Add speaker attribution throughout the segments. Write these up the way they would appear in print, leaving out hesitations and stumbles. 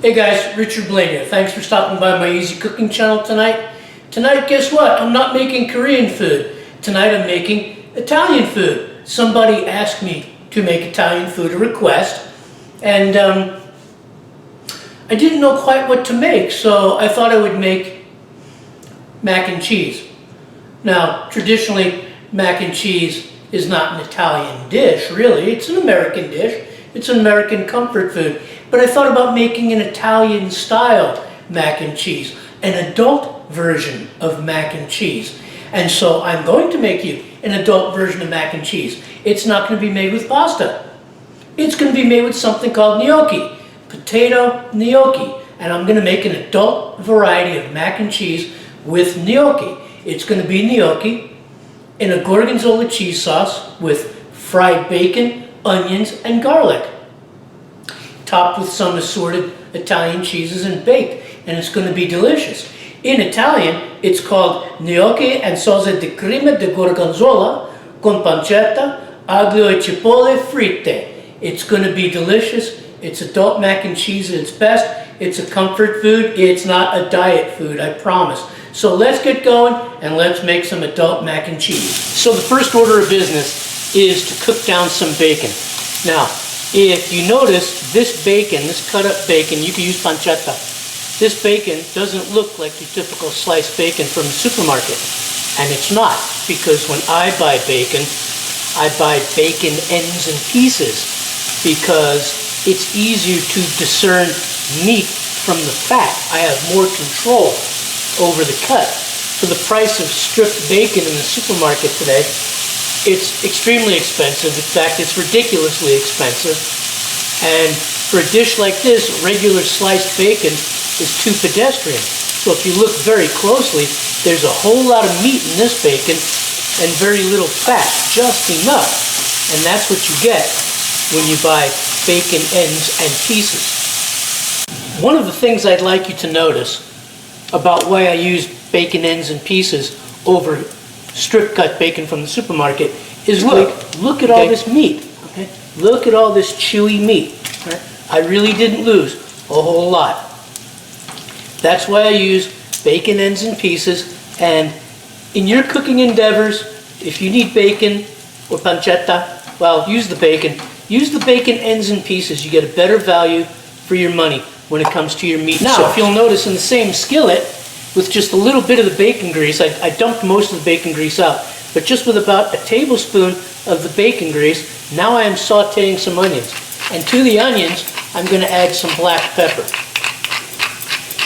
Speaker 1: Hey guys, Richard Blaine here. Thanks for stopping by my easy cooking channel tonight. Tonight, guess what? I'm not making Korean food. Tonight I'm making Italian food. Somebody asked me to make Italian food, a request, and I didn't know quite what to make, so I thought I would make mac and cheese. Now, traditionally, mac and cheese is not an Italian dish, really. It's an American dish. It's an American comfort food. But I thought about making an Italian-style mac and cheese, an adult version of mac and cheese. And so I'm going to make you an adult version of mac and cheese. It's not going to be made with pasta. It's going to be made with something called gnocchi, potato gnocchi. And I'm going to make an adult variety of mac and cheese with gnocchi. It's going to be gnocchi in a Gorgonzola cheese sauce with fried bacon, onions, and garlic, topped with some assorted Italian cheeses and baked, and it's going to be delicious. In Italian, it's called gnocchi and salsa di crema di Gorgonzola con pancetta, aglio e cipolle fritte. It's going to be delicious. It's adult mac and cheese at its best. It's a comfort food. It's not a diet food, I promise. So let's get going and let's make some adult mac and cheese. So the first order of business is to cook down some bacon. Now, if you notice, this bacon, this cut up bacon, you can use pancetta. This bacon doesn't look like your typical sliced bacon from the supermarket. And it's not, because when I buy bacon ends and pieces, because it's easier to discern meat from the fat. I have more control over the cut. For the price of stripped bacon in the supermarket today, it's extremely expensive. In fact, it's ridiculously expensive. And for a dish like this, regular sliced bacon is too pedestrian. So if you look very closely, there's a whole lot of meat in this bacon and very little fat, just enough. And that's what you get when you buy bacon ends and pieces. One of the things I'd like you to notice about why I use bacon ends and pieces over strip cut bacon from the supermarket is look at all this meat. Okay? Look at all this chewy meat. Right? I really didn't lose a whole lot. That's why I use bacon ends and pieces. And in your cooking endeavors, if you need bacon or pancetta, well, use the bacon. Use the bacon ends and pieces. You get a better value for your money when it comes to your meat. Now, if you'll notice in the same skillet, with just a little bit of the bacon grease, I dumped most of the bacon grease out, but just with about a tablespoon of the bacon grease, now I am sauteing some onions. And to the onions, I'm going to add some black pepper.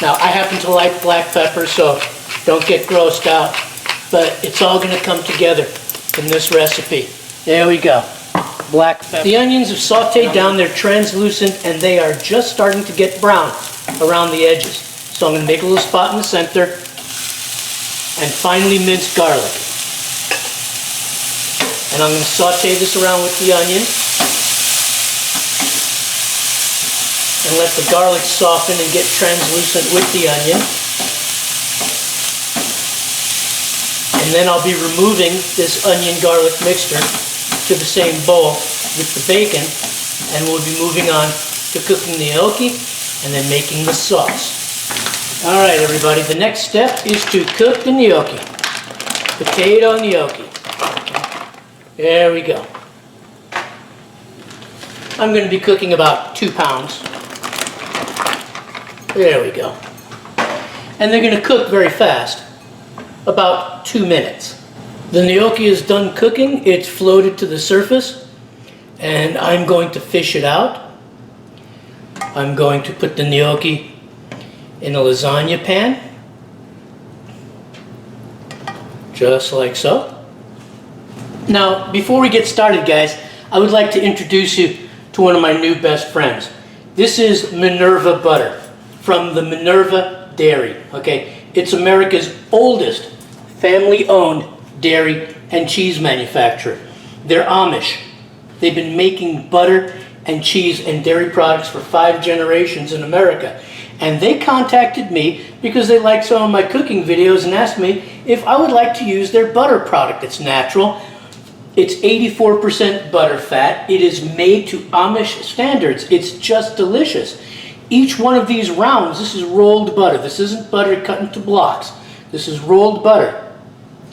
Speaker 1: Now, I happen to like black pepper, so don't get grossed out, but it's all going to come together in this recipe. There we go. Black pepper. The onions have sauteed down, they're translucent, and they are just starting to get brown around the edges. So I'm going to make a little spot in the center and finely minced garlic. And I'm going to saute this around with the onion and let the garlic soften and get translucent with the onion. And then I'll be removing this onion garlic mixture to the same bowl with the bacon, and we'll be moving on to cooking the gnocchi and then making the sauce. All right, everybody, the next step is to cook the gnocchi. Potato gnocchi. There we go. I'm going to be cooking about 2 pounds. There we go. And they're going to cook very fast, about 2 minutes. The gnocchi is done cooking. It's floated to the surface, and I'm going to fish it out. I'm going to put the gnocchi in a lasagna pan, just like so. Now, before we get started, guys, I would like to introduce you to one of my new best friends. This is Minerva Butter from the Minerva Dairy. Okay, it's America's oldest family-owned dairy and cheese manufacturer. They're Amish. They've been making butter and cheese and dairy products for 5 generations in America. And they contacted me because they liked some of my cooking videos and asked me if I would like to use their butter product. It's natural. It's 84% butter fat. It is made to Amish standards. It's just delicious. each one of these rounds, this is rolled butter. This isn't butter cut into blocks. This is rolled butter.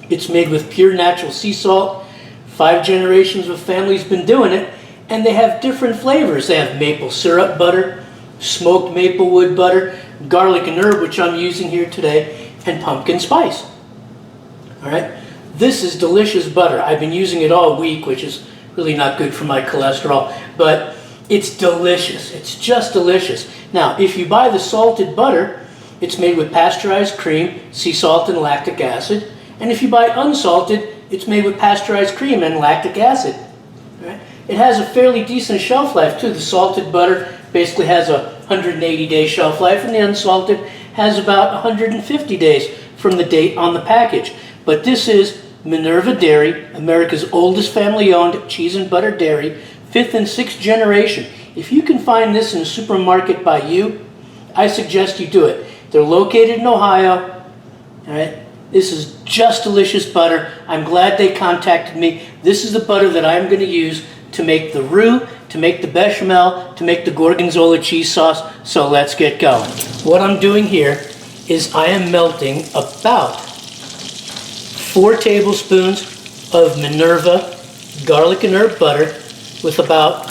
Speaker 1: It's made with pure natural sea salt. 5 generations of families been doing it, and they have different flavors. They have maple syrup butter, smoked maple wood butter, garlic and herb, which I'm using here today, and pumpkin spice. All right, this is delicious butter. I've been using it all week, which is really not good for my cholesterol, but it's delicious. It's just delicious. Now, if you buy the salted butter, it's made with pasteurized cream, sea salt, and lactic acid. And if you buy unsalted, it's made with pasteurized cream and lactic acid. All right? It has a fairly decent shelf life too. The salted butter basically has a 180-day shelf life, and the unsalted has about 150 days from the date on the package. But this is Minerva Dairy, America's oldest family-owned cheese and butter dairy, 5th and 6th generation. If you can find this in a supermarket by you, I suggest you do it. They're located in Ohio. All right? This is just delicious butter. I'm glad they contacted me. This is the butter that I'm going to use to make the roux, to make the bechamel, to make the Gorgonzola cheese sauce. So let's get going. What I'm doing here is I am melting about 4 tablespoons of Minerva garlic and herb butter with about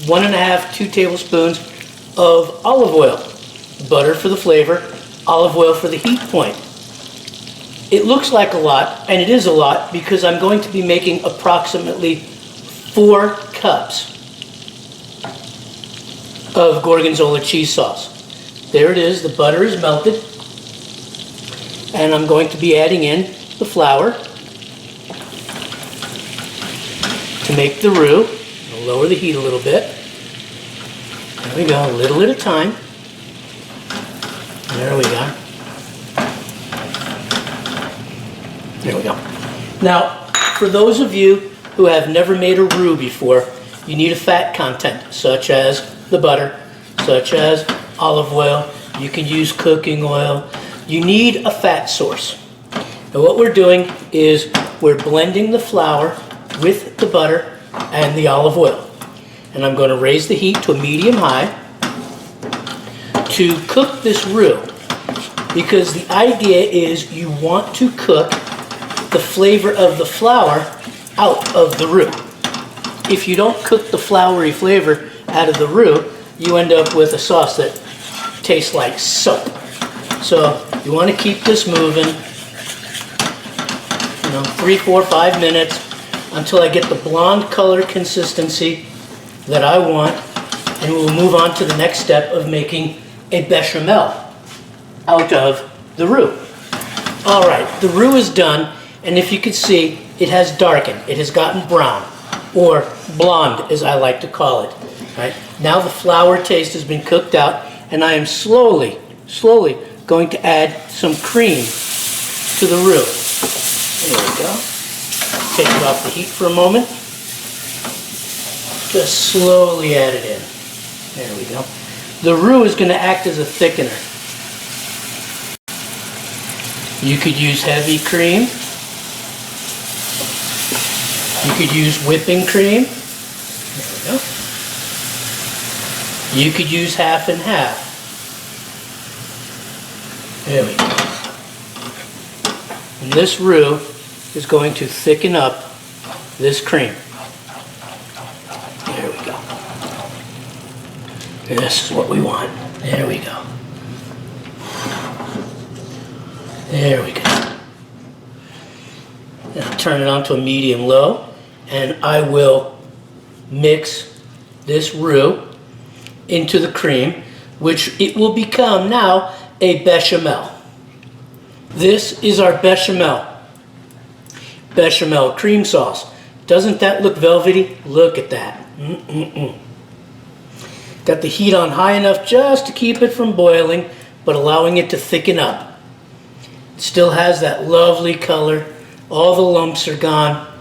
Speaker 1: 1.5 to 2 tablespoons of olive oil. Butter for the flavor, olive oil for the heat point. It looks like a lot, and it is a lot, because I'm going to be making approximately 4 cups of Gorgonzola cheese sauce. There it is, the butter is melted, and I'm going to be adding in the flour to make the roux. I'll lower the heat a little bit. There we go, a little at a time. There we go. There we go. Now, for those of you who have never made a roux before, you need a fat content, such as the butter, such as olive oil. You can use cooking oil. You need a fat source. Now what we're doing is we're blending the flour with the butter and the olive oil. And I'm going to raise the heat to a medium-high to cook this roux, because the idea is you want to cook the flavor of the flour out of the roux. If you don't cook the floury flavor out of the roux, you end up with a sauce that tastes like soap. So you want to keep this moving, 3, 4, 5 minutes until I get the blonde color consistency that I want, and we'll move on to the next step of making a bechamel out of the roux. All right, the roux is done, and if you can see, it has darkened. It has gotten brown, or blonde as I like to call it. Right? Now the flour taste has been cooked out, and I am slowly going to add some cream to the roux. There we go. Take it off the heat for a moment. Just slowly add it in. There we go. The roux is going to act as a thickener. You could use heavy cream. You could use whipping cream. There we go. You could use half and half. There we go. And this roux is going to thicken up this cream. There we go. And this is what we want. There we go. There we go. Now turn it on to a medium-low, and I will mix this roux into the cream, which it will become now a bechamel. This is our bechamel. Bechamel cream sauce. Doesn't that look velvety? Look at that. Got the heat on high enough just to keep it from boiling, but allowing it to thicken up. It still has that lovely color. All the lumps are gone.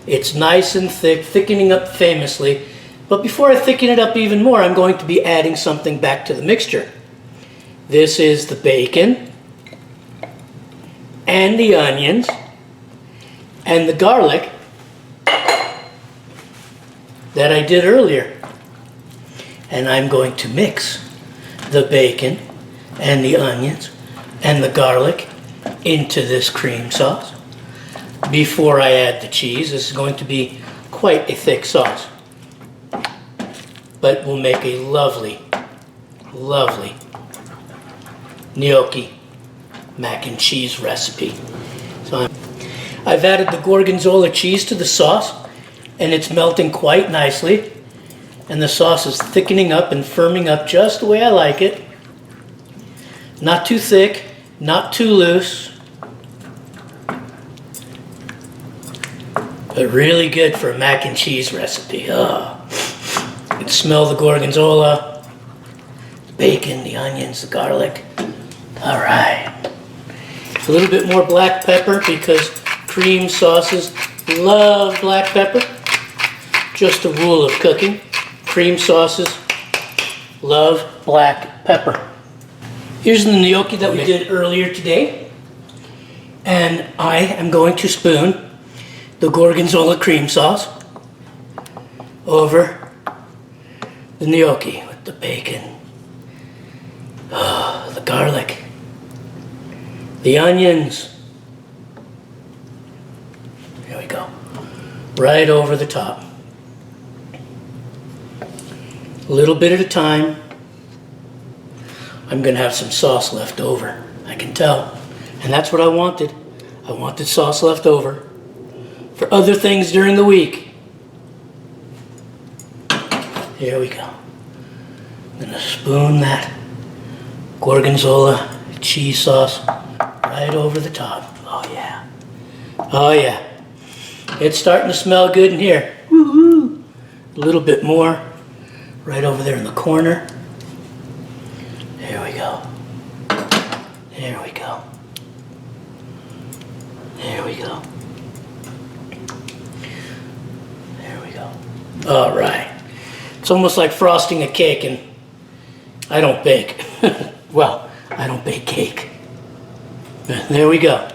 Speaker 1: It's nice and thick, thickening up famously. But before I thicken it up even more, I'm going to be adding something back to the mixture. This is the bacon and the onions and the garlic that I did earlier. And I'm going to mix the bacon and the onions and the garlic into this cream sauce before I add the cheese. This is going to be quite a thick sauce, but will make a lovely, lovely gnocchi mac and cheese recipe. So I've added the Gorgonzola cheese to the sauce, and it's melting quite nicely, and the sauce is thickening up and firming up just the way I like it. Not too thick, not too loose, but really good for a mac and cheese recipe. Oh, you can smell the Gorgonzola, the bacon, the onions, the garlic. All right. A little bit more black pepper because cream sauces love black pepper. Just a rule of cooking. Cream sauces love black pepper. Here's the gnocchi that we did earlier today. And I am going to spoon the Gorgonzola cream sauce over the gnocchi with the bacon, the garlic, the onions. There we go. Right over the top. A little bit at a time. I'm going to have some sauce left over. I can tell. And that's what I wanted. I wanted sauce left over for other things during the week. Here we go. I'm going to spoon that Gorgonzola cheese sauce right over the top. Oh yeah. Oh yeah. It's starting to smell good in here. Woo-hoo. A little bit more right over there in the corner. There we go. There we go. There we go. There we go. All right. It's almost like frosting a cake, and I don't bake. Well, I don't bake cake. There we go.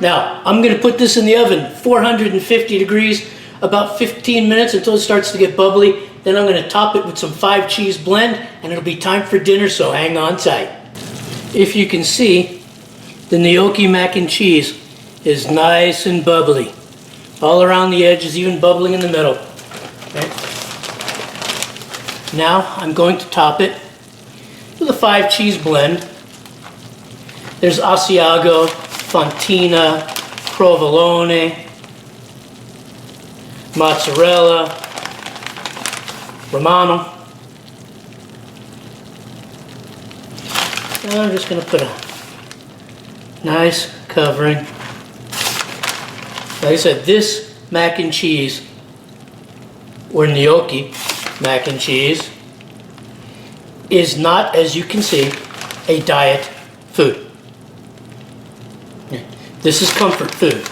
Speaker 1: Now, I'm going to put this in the oven, 450 degrees, about 15 minutes until it starts to get bubbly. Then I'm going to top it with some 5 cheese blend, and it'll be time for dinner, so hang on tight. If you can see, the gnocchi mac and cheese is nice and bubbly. All around the edges, even bubbling in the middle. Okay. Now, I'm going to top it with a 5 cheese blend. There's Asiago, Fontina, Provolone, mozzarella, Romano. And I'm just going to put a nice covering. Like I said, this mac and cheese, or gnocchi mac and cheese, is not, as you can see, a diet food. This is comfort food.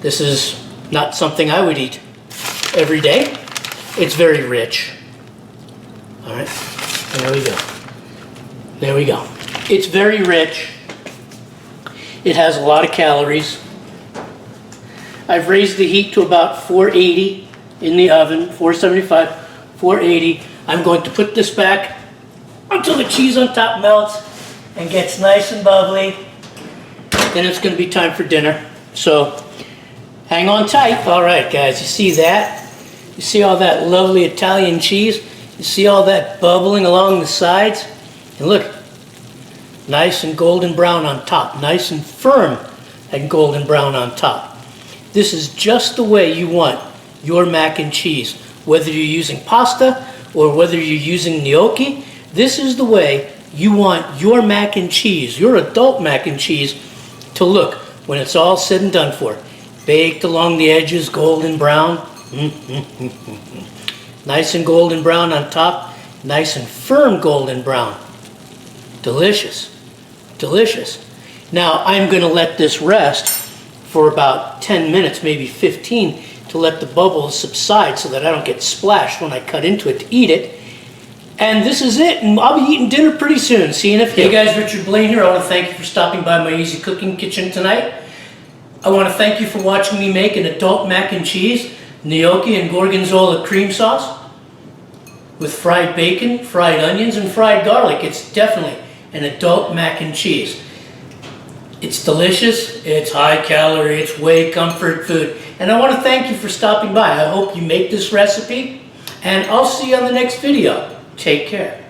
Speaker 1: This is not something I would eat every day. It's very rich. All right, there we go. There we go. It's very rich. It has a lot of calories. I've raised the heat to about 480 in the oven, 475, 480. I'm going to put this back until the cheese on top melts and gets nice and bubbly. Then it's going to be time for dinner. So hang on tight. All right, guys, you see that? You see all that lovely Italian cheese? You see all that bubbling along the sides? And look, nice and golden brown on top, nice and firm and golden brown on top. This is just the way you want your mac and cheese. Whether you're using pasta or whether you're using gnocchi, this is the way you want your mac and cheese, your adult mac and cheese, to look when it's all said and done for. Baked along the edges, golden brown. Nice and golden brown on top, nice and firm golden brown. Delicious, delicious. Now I'm going to let this rest for about 10 minutes, maybe 15, to let the bubbles subside so that I don't get splashed when I cut into it to eat it. And this is it, and I'll be eating dinner pretty soon. See you in a few. Hey guys, Richard Blaine here. I want to thank you for stopping by my Easy Cooking Kitchen tonight. I want to thank you for watching me make an adult mac and cheese, gnocchi and Gorgonzola cream sauce. with fried bacon, fried onions, and fried garlic. It's definitely an adult mac and cheese. It's delicious, it's high calorie, it's way comfort food. And I want to thank you for stopping by. I hope you make this recipe, and I'll see you on the next video. Take care.